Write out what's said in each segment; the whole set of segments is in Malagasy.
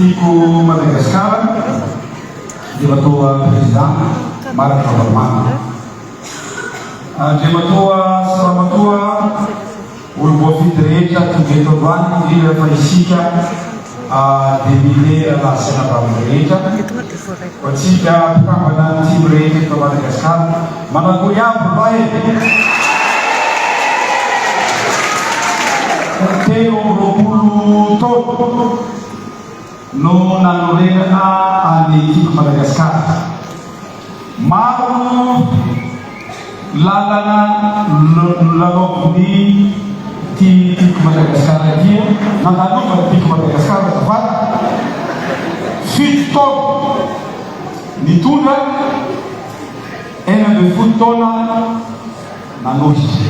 Tico Madagascar, Dimatua Presidente, Marco Romano. Dimatua Salamatua, Ulbofi Direita, Tugeto Vani, Vila Faisica, Demile la Sena Direita, Faisica, Pramana, Tibrei, Madagascar, Managuia, Vai. Teo Romulo todo no nanorena ani Tico Madagascar. Maru lalana lalokuni Tico Madagascar dia nanalupa Tico Madagascar tepat fitog nitunda ena de futona na noite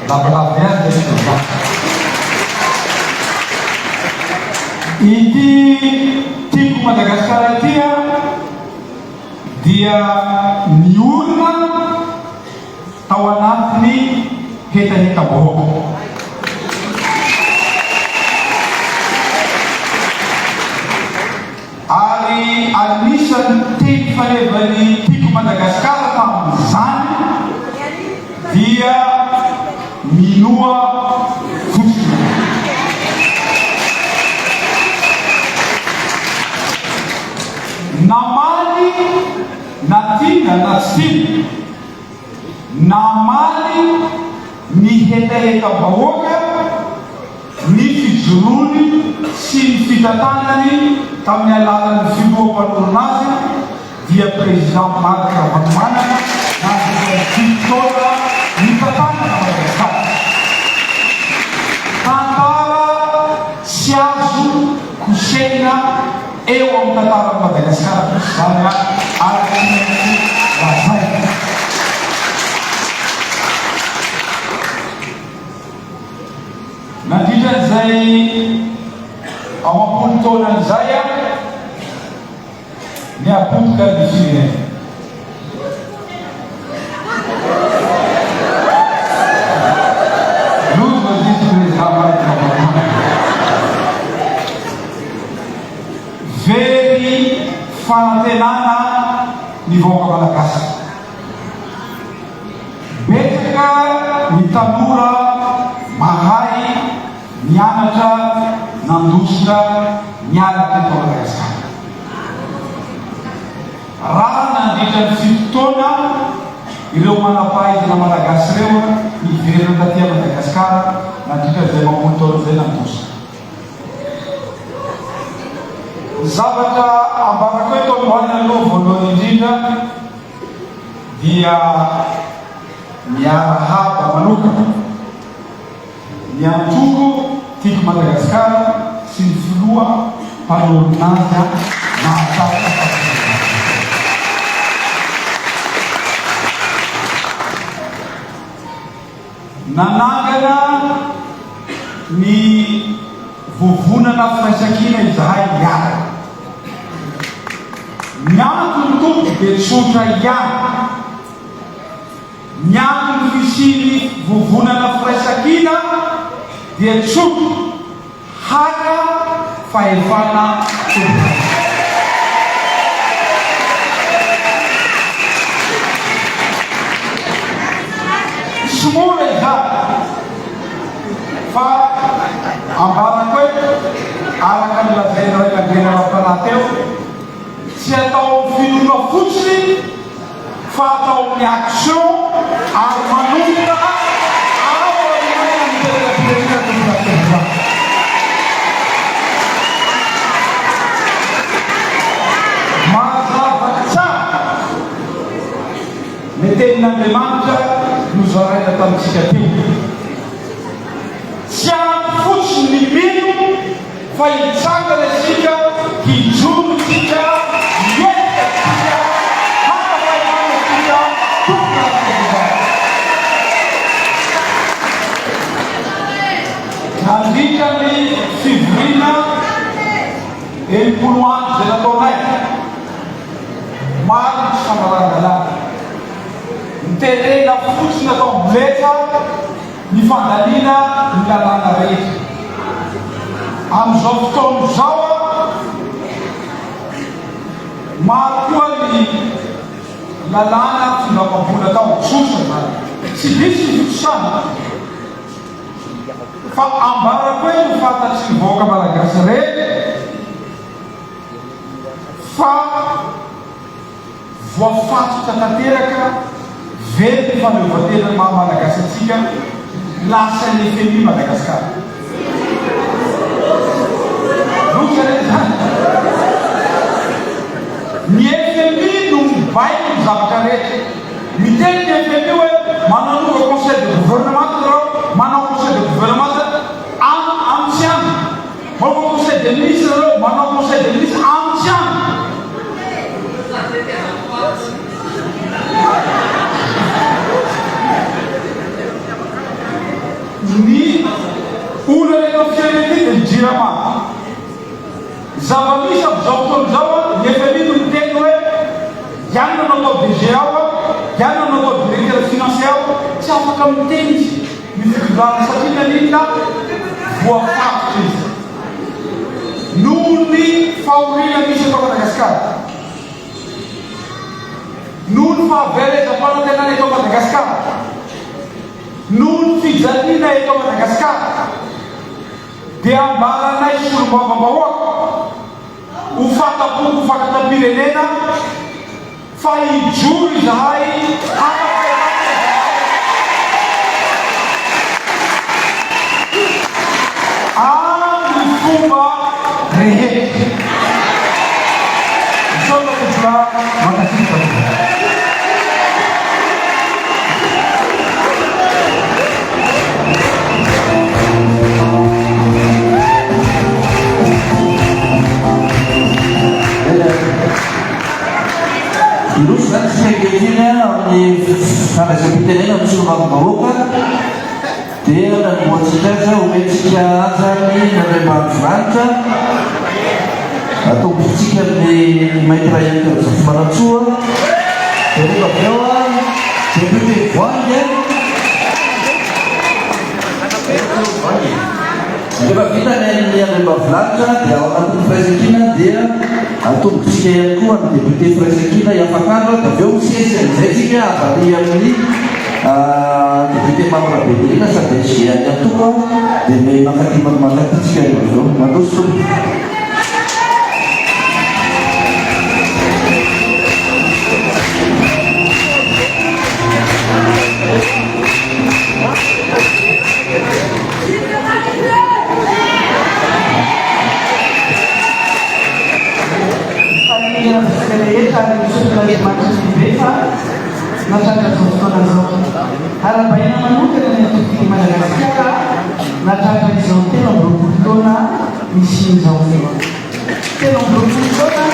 la verdade é Iti Tico Madagascar dia niurna tawanatni heta bohong. Ari admission take bali Tico Madagascar pamzan dia minua fusi. Namali natina nasin namali ni heta bawoga ni fijuruni sin fitatani tamnya lalan fibo patronase dia presidente Marco Romano na Vitória ni tatana Tantara siazu kusena eu tentava Madagascar para a na dia zai awak punto dan saya ni apun di sini luz begitu bersama veri fanatelana ni voka Madagascar beteka ni tamura mahai nyanaja nandusra nyala ke Madagascar rana di fitona ilo manapai na Madagascar ni vero datia Madagascar na dia de motor de nandusra Zabata ambaraketo mwana novo no indina dia miarahaba manuka Nyantuku Tico Madagascar sinfulua palornaza mata nanagana ni vuvuna na frashakina izahai yara nyantuntuk betsutra yara nyantun visini vuvuna na frashakina betsuk haka faifana semua fa ambara kwe arakan la zero ka gena panateu se tau filu no futsi fa tau ni action armanuta awo ni ndela Maza baca metena de mancha nos horários da psiquiatria Limino fai sangue da siga que juro siga yeta siga hata vai mano siga tudo na dica de Fivrina ele puluan de la torneira mal chamada lá entender na fuça da completa ni vandalina ni la lana rei am zofton zawa maro koa ny lalàna findaoam-bola tao tsotra zany tsy misy fitosana fa ambarako hoe no fantatry ny vahoaka malagasy reny fa voafatotra tanteraka very faneovatena malagasy atsika lasa ny FMI Madagasikara loka reny zany ny FMI no mibaiko ny zavatra rehetra miteny ny FMI hoe mananova conseil de gouvernement zareo manao conseil de gouvernement amitsy any manao conseil de ministre zareo manao conseil de ministre amitsy any ny olona rehefa fireneny dia jirama zava-misy am'izao fotoana zao ny FMI no miteny hoe ianona no atao DG ao ianona no atao directeur financier ao tsy afaka miteny izy mifikidrana satria nanina voafatotra izy noho ny fahoriana misy atao Madagasikara noho ny fahavelezam-panantenana eto Madagasikara noho ny fijaliana eto Madagasikara dia ambaranay solom-bavam-bahoaka ho fatampoko fakatapirenena fa hijoro izahay amin'ny fomba rehetra isotakotra makasika Irus kan sebagainya di karena sebetulnya harus membawa dia dan buat saja umumnya azami dari bangsa atau jika di mereka yang tersebar tua dari bawah seperti wajah Sebab kita yang dari bangsa dia orang presiden dia atau kecil kuat seperti presiden yang fakir tapi usia sensitif apa dia ini seperti mana berbeda kita seperti yang tua dan memang timur kecil itu harus harapannya menemukan yang di Madagaskar, nataka disonte no brokutona mishinza umewa. Teno brokutona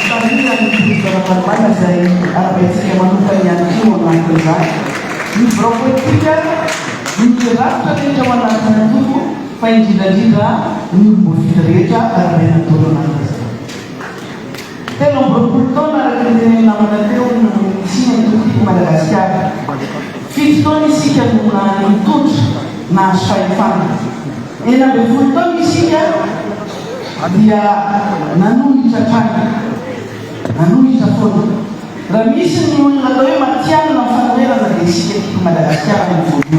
familia ni kwa bana zaidi arabesika manuka ya kiwa na kuza. Ni brokutika ni rafta ndio wanafanya huko faidi dajira ni mbofireja arabena tolona. Teno brokutona rekende na manateo ni sina tuki Madagaskar. Fitoni sika kuna mtut na shaifani. Ina befutoni sika dia nanui chachani. Nanui chafoni. Ramisi ni unatoe matiano na mfanawela na kisike kiku Madagaskar mfudu.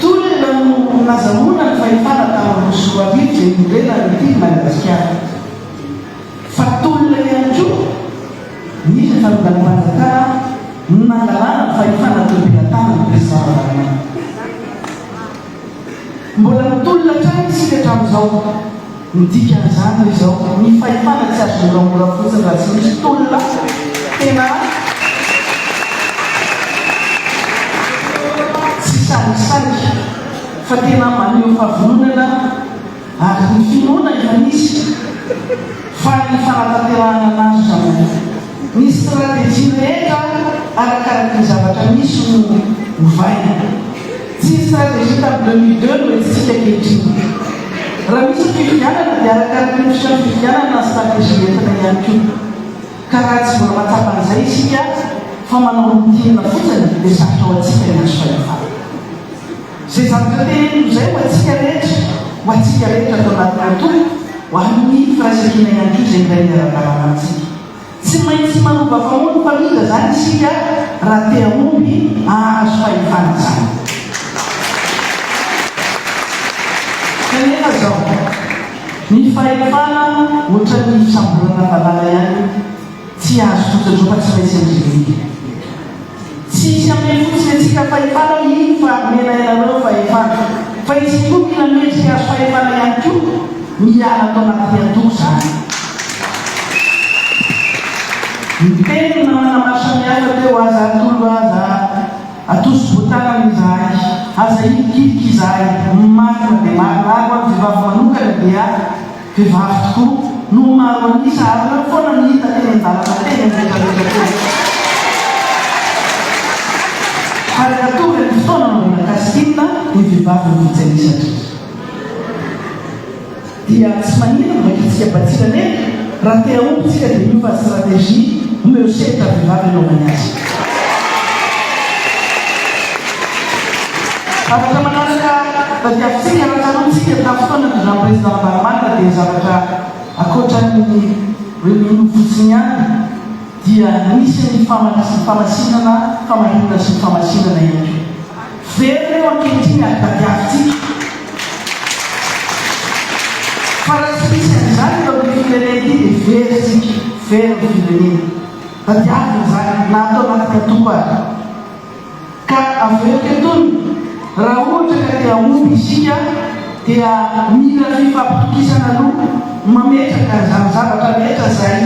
Tule na zamuna faifana kama msuwa viti mbela niti Madagaskar. Fatule ya juu Nisha salukan mazaka menanggalan faifana terbiatan bersama. Bulan tulla cai sih camzau, nanti kan sana zau, ni faifana saya sudah mulai pusing rasanya tulla, tema sisa fatima mani fafuna na, finuna ifanisi, faifana terana nasa. Ni strategi mereka arahkan zawatra misy uvaina. Tsy strategi ta 2002 no etsika kehitriny. Raha misy fifidianana dia arahkan ny fifidianana na strategi entana ihany koa. Ka raha tsy mbola mahatsapa an'izay isika fa manao routine fotsiny dia sarotra ho antsika ny azo fahefana. Izay zavatra teny izay ho antsika rehetra ho atsika rehetra atao anaty toy ho amin'ny firaisankina ihany koa izay iray miara-dalàna amintsika. Tsy maintsy manova famono familja zany isika raha te hamomby ahazo fahefana zany. Kanefa zao ny fahefana ohatra ny fisambolana valala ihany tsy azo totsandro fa tsy maintsy amin'izay. Tsisy amin'ny fotsiny atsika fahefana iny fa mena ianareo fahefana fa izy koa mila mendrika azo fahefana ihany koa miala atao anaty antoko zany. Ny teny manana maro samihafa teo aza atolo aza atoso botana amin'izahay aza ikiky izahay marina dia marina ako any vehivavy manokana dia vehivavy tokoa no maro anisa ary foana ny hita teny an-dalana teny rehetrarehetra teny. Ary atovy ny fotoana nomena kasikina ny vehivavy ny vitsanisatra dia tsy manina makitsika batsirana eto raha te aombitsika dia miova stratégie omeo setra vehivavy anaovany azy. Afaka manaraka tadiavitsika rahatanontsika tamin'ny fotoana nydra président Baramana dia zavatra akoatran'ny mino fotsiny ihany dia misy ny famasinana famahinana sy ny famasinana ihany koa. Very reo ankehitriny ary tadiavitsika fa raha tsy misy an'izany eo amin'ny firenena ity dia verysika very ny firenena tadiavina zany na atao anaty antoko ary ka aveo ketony raha ohatra ka dia omby isika dia mila fifampitokisana aloha mametraka zany zavatra rehetra zay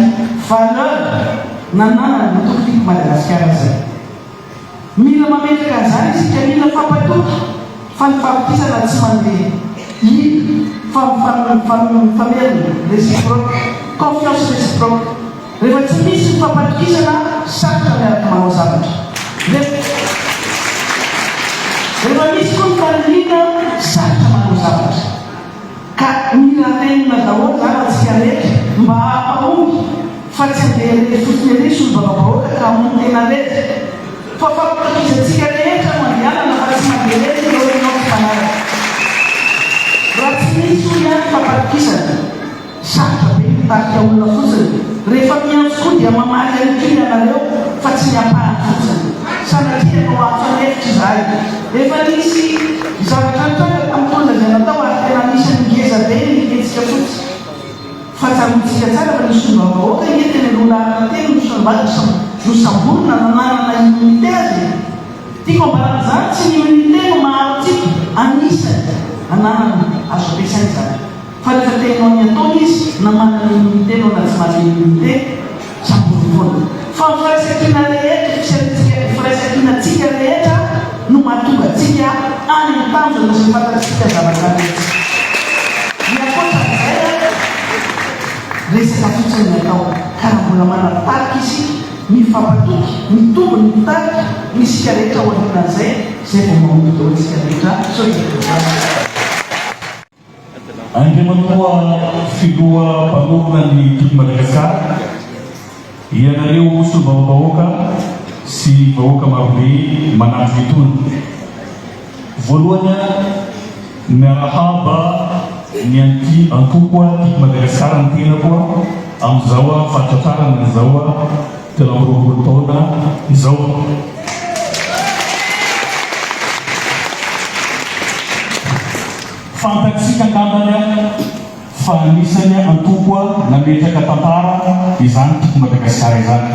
valeur nananany matokotiko Madagasikara zay. Mila mametraka an'izany isika mila fampatoky fa ny fampitokisana tsy mandeha famerina réciproque confiance réciproque. Rehefa tsy misy ny fampatokisana sarotra miaraka manao zavatra. Rehefa misy koa ny faniriana sarotra manao zavatra. Ka mila tenina daholo zany atsika rehetra mba hampahomby fa tsy andeha fotsiny ere solom-bavam-bahoaka ka hamono tena rehetra fa fampatokisantsika rehetra mandehanana fa tsy mandeha rehetra eo enao fanaraka. Raha tsy misy ho ihany fampatokisana sarotra be mitarika olona fotsiny. Rehefa miantso koa dia mamaly an'ikiny anareo fa tsy miampahany fotsiny sanatria nao hafanefitra izahay. Efa nisy zavatra tonga tamin'ny taona zay natao ary tena misy ngeza be niketsika fotsy fa tsamontsika tsara fa nisombavahoaka entiny alolarana teny nosamborona nananana immunité azy. Tiako ambarana zany tsy ny immunité no maharotsika anisany ananana azo ampiasainy zany fa rehefa tenao ny ataony izy na manana immunité no na tsy manana immunité samborivona fa firaisankina rehetra firaisankinatsika rehetra no mahatonga atsika any mitanjona sy fantatsika zavatra rehetra. Ny akoatran'izay resaka fotsiny ny atao karaha mbola manatariky izy mifampatoky mitombo ny mitariky misika rehetra ho aninan'izay zay vao mahomby daholo isika rehetra Andriamatoa filoha mpanorona ny tiko Madagasikara ianareo solom-bavam-bahoaka sy vahoaka marobe manampy itony. Voalohany miarahaba ny anty antoko tiko Madagasikara ny tena koa amin'izao fahatratrarana izao telo amby roapolo taona izao. Fantatsika angambany fa anisany antoko nametraka tantara izany tiko Madagasikara izany.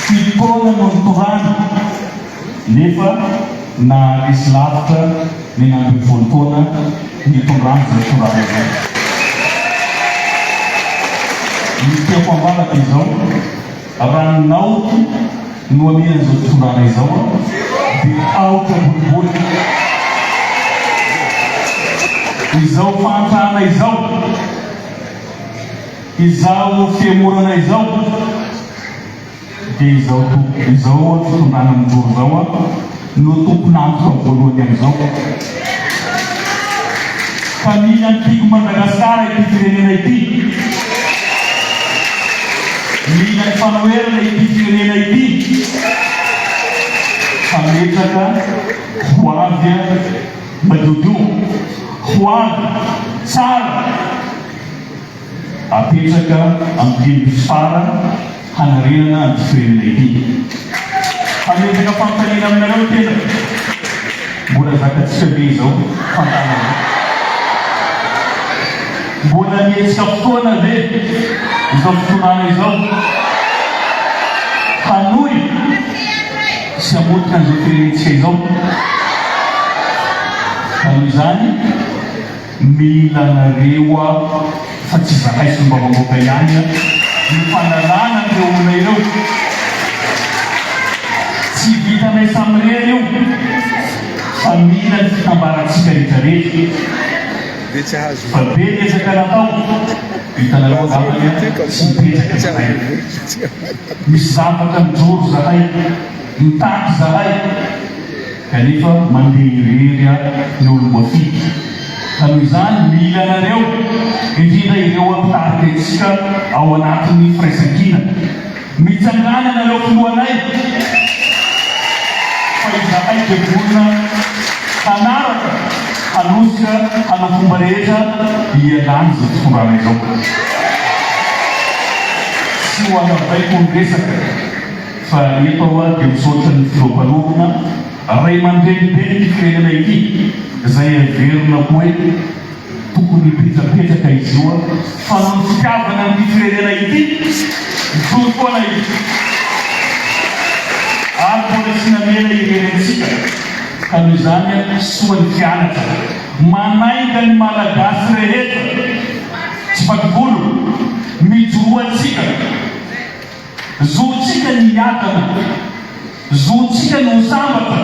Fitaona no nitorana nefa na resy lavitra ny nambin'ny voantaona nitondrano zay torana izany. Ny tiako ambalaka izao ranonao no amian'izao torana izao dia aotra boribory izao fantrana izao fiamorana izao dia izao fitondrana amin'izao zao no tompon'antoko amin'ny voalohany amin'izao. Fa mila tiko Madagasikara ity firenena ity, mila ny fanoherana ity firenena ity fa metraka ho avy madodo hoany tsara apetraka amin'ny fara hanarenana ny firenena ity. Hametaka fampitaniana aminareo tena mbola zakatsika be izao fantana mbola mietsika fotoana ve izao fotoanana izao hanoy sy hamotika an'izao firenentsika izao. Kanoho izany mila nareo fa tsy zakay sy mba vamoaka ihany ny fanalana ireo olona ireo. Tsy vitanay samirena io fa mila ny fitambarantsika rehetrarehetra. Fa be ezaka natao vitanareo angambany sy mipetraka zahay. Misy zavatra mijoro zahay, mitaky zahay kanefa mandeha irery ny olombafika. Kanoho izany mila nareo indrindra ireo ampitarikantsika ao anatin'ny firaisan-kina mitsangana nareo filohanay fa izahay devolina hanaraka hanosika hanao fomba rehetra ialany izao fitondrana izao. Tsy ho anavaiko ny resaka fa eto dia misaotra ny filoam-panorona ray aman-dreny ny firenena ity izay averina hoe tokony mipetrapetraka izy io fa no ny fitiavana ny firenena ity mijoro foana izy ary mbola tsy namena irenentsika. Kanoho izany soa ny fianatra manainga ny malagasy rehetra tsy fativolo mijoroantsika zontsika ny iakana zontsika ny sambatra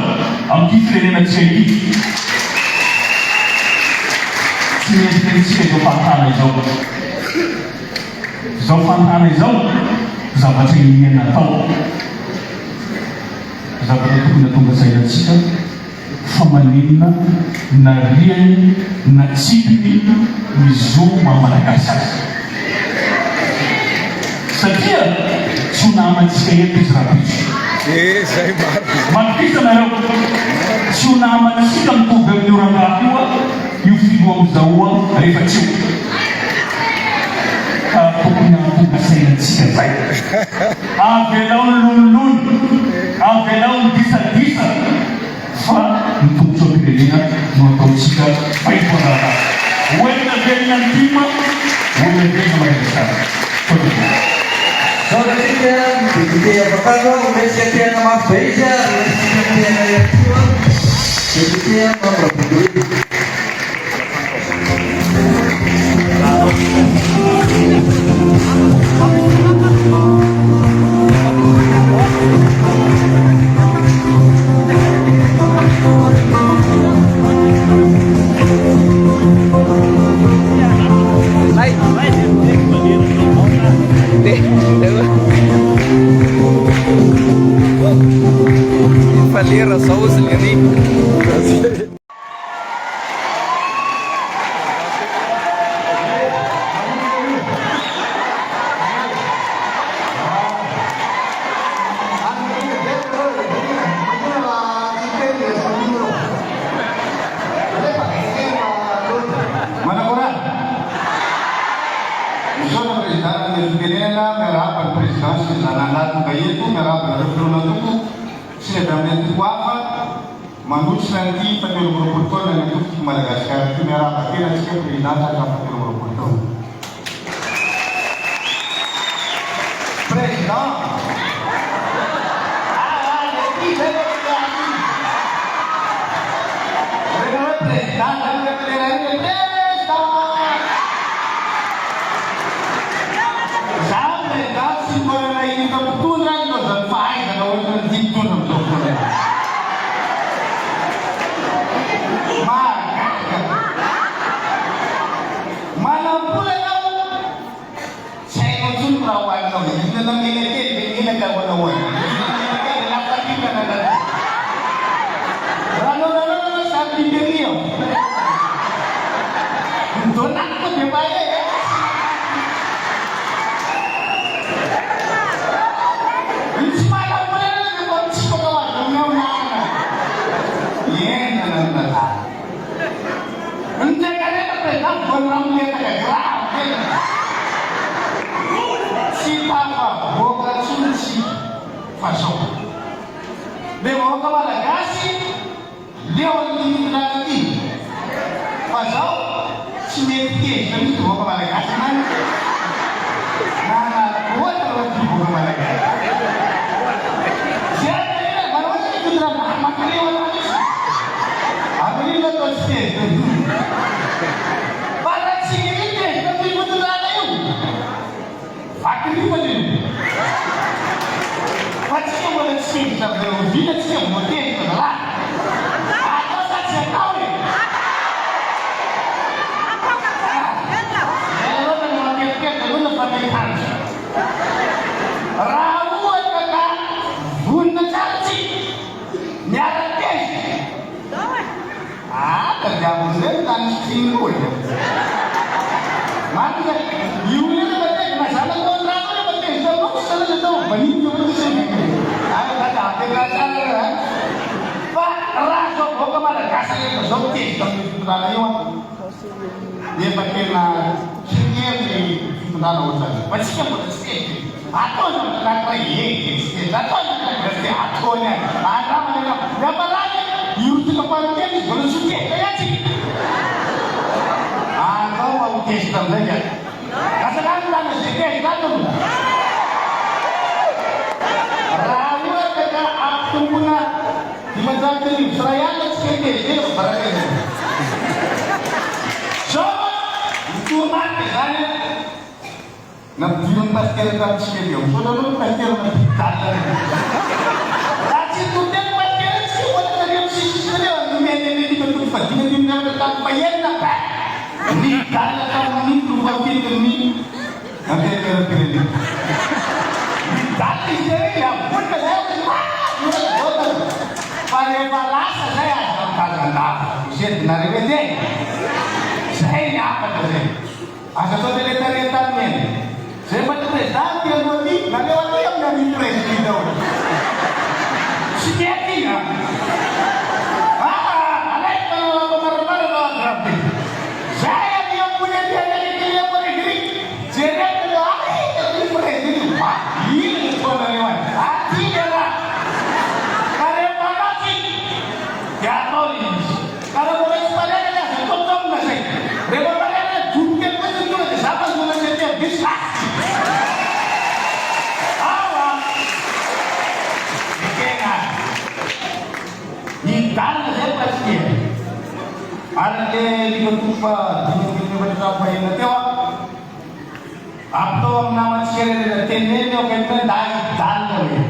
amin'ny firenenantsika ity. Tsy mientintsika izao fantana izao fantana izao zavatra iniana atao zavatra tokony hatonga sainantsika fa maninona na riany na tsipiny mizoma malagasy azy satria tsy ho namantsika eto izy rahapiso mampisa nareo tsy ho namantsika mitovy amin'ny orangaha io io filoha mizahoa rehefa tsy io ka tokony hatonga sainantsika zay avelao ny lonilony avelao ny disadisa fa mitombotra firenena no ataontsika fahitoanarana olona velona ny tima olona velona Madagasikara. Saudara-saudara, begitu ya pertama, Indonesia yang nama Beja, Indonesia yang kedua, begitu ya nomor 2. Valera saus ini. Manusia nanti pada nomor putih dan itu Madagaskar itu merah tapi nanti kita beri nama pada nomor putih. Presiden. Hindi ka rin natin, walang lihat ka, grabe. Sita ka, bukan sunsi, pasok. Demo ka Malagasy, Leon din lagi. Pasok, sineti, kami mo ka Malagasy man. Kuat kalau di buka Malagasy. Siapa ni? Baru saja kita dah makan lewat habis. Apa ni nak terus? Barat sini ni, tapi betul ada yang. Fakir boleh. Macam boleh sih, tapi bila sih mungkin lah. Atau tak tahu ni. Kalau nak makan kalau nak pakai hands. Rawat kakak, bunda caci, nyarat kes. Kerja muslim dan singgul. Mana Yuli betul, masalah kontrak tu betul. Semua masalah itu, bani betul sendiri. Ayo kata apa kerja lah? Pak raso bukan mana kasih itu sokti, tapi sudah lewat. Dia pakai na singgul di sudah lewat. Macam apa sih? Atau nak kata ye, atau nak kata ataunya. Ada mana? Siapa lagi? Yuli kepala dia boleh suci, kaya sih. Atau mau testar saja. Katakan dah sedih satu. Rawat kata aku punya di macam ni seraya sedih dia berada. So, itu mati saya. Nak film pasal kan sedih. Sudah lu pasal mati tak. Tapi tu dia pasal sih orang yang sih sedih. Ini betul betul. Ini dia tak payah nak. Ini kalau kamu ini berubah ini, nanti kira-kira. Tapi saya yang pun saya betul. Pada balas saya akan kata, saya benar betul. Saya ni apa tu? Asal tu dia terletak ni. Saya betul dah dia nanti yang dari presiden tu. Sikit ni lah. Ada kalau benar-benar berarti. Saya yang punya dia dari dia berdiri. Saya dah ini presiden. Ini pun lewat. Hati dia lah. Kalau mana sih? Ya tahu ni. Kalau boleh sebenarnya dah potong dah saya. Revolusi jumlah macam tu ada. Siapa semua jadi bisa. Awak. Ikengan. Ini dah saya pasti. Ada di ketupat, di berapa yang terjawab. Atau nama sekali tenet yang kita dan boleh.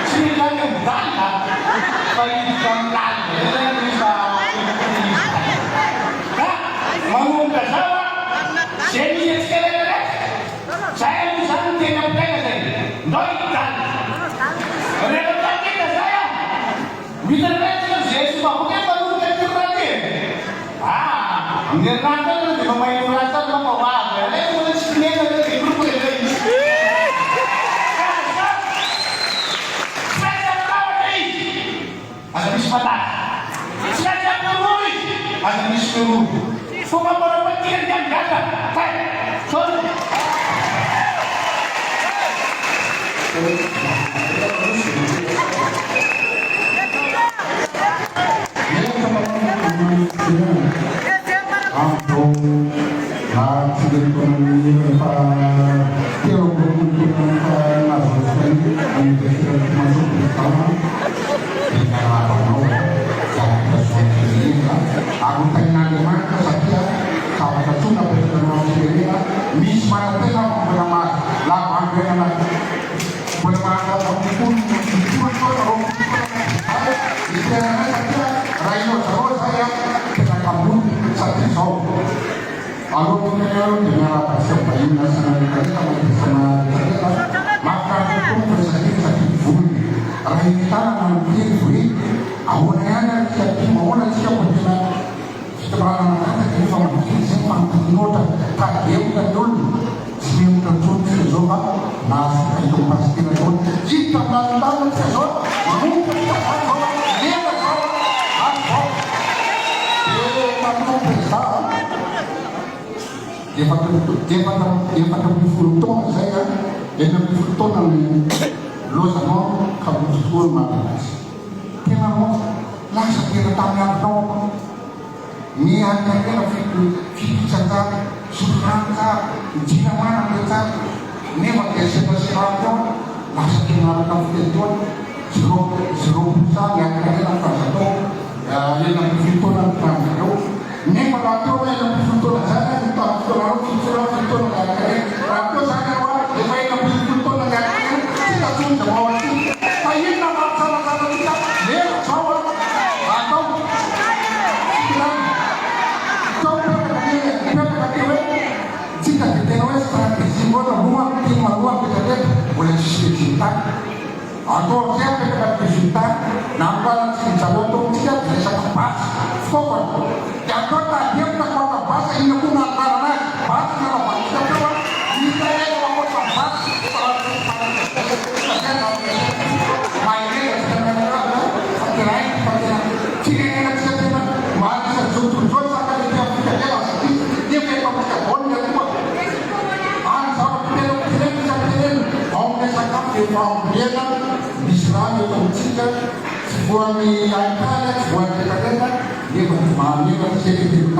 Sini lagi dan, bagi kamlan, kita bisa. Nah, mau bersama, seni sekali ada. Saya bisa tengok tadi, doi dan. Mereka kita saya, bisa mereka saya sudah bukan baru. Enggak ada di pemain merasa apa wah, ada mulai sini ada di grup ini. Saya tahu ni, ada bismillah. Saya tahu ni, ada bismillah. Semua orang bertiga yang jaga, baik. Sorry. Ampun, nanti dari pemimpin teologi pemimpin nasional ini masuk bersama dengan apa mau jangan sesuatu ini aku tanya di mana saja sampai ke sudah berkenal sendiri misma tengah bernama lapan dengan bermata pun orang istilahnya saja rayu terus saya dengan kamu satu show. Kalau kita dengan apa siapa yang nasional kita bersama kita maka itu bersakit pun. Rayu kita nanti free. Awalnya kita mau nanti kita bersama sebarang anak kita mau semua nota tak dia bukan dulu. Sebelum terjun sezoba nas itu pasti terjun. Jika nantang sezoba mungkin tak ada dia berkata Kalau pesta, dia pada berfoto saya, dia berfoto nang lo sama kamu sekolah mana? Dia mau langsung kita tanya dong. Ni ada yang fikir cakap, surangka, jika mana kita, ni macam siapa langsung kita fikir tuan, suruh yang ada apa satu, yang berfoto nang tahu. Ni pada tu yang berfoto saya kita harus foto nang aku saya awak yang berfoto nang kita cuma bawa tu, saya nak masalah kita, dia bawa atau jika kita nulis strategi bodoh rumah kita boleh cinta atau siapa kita cinta nampak cinta bodoh tidak bisa kepas pokok yang kota dia tak kota pas ini pun apa pas kalau kita keluar kita yang mau pas mainnya dia Islam itu menciptakan sebuah nilai sebuah kekayaan dia bermain dengan sedikit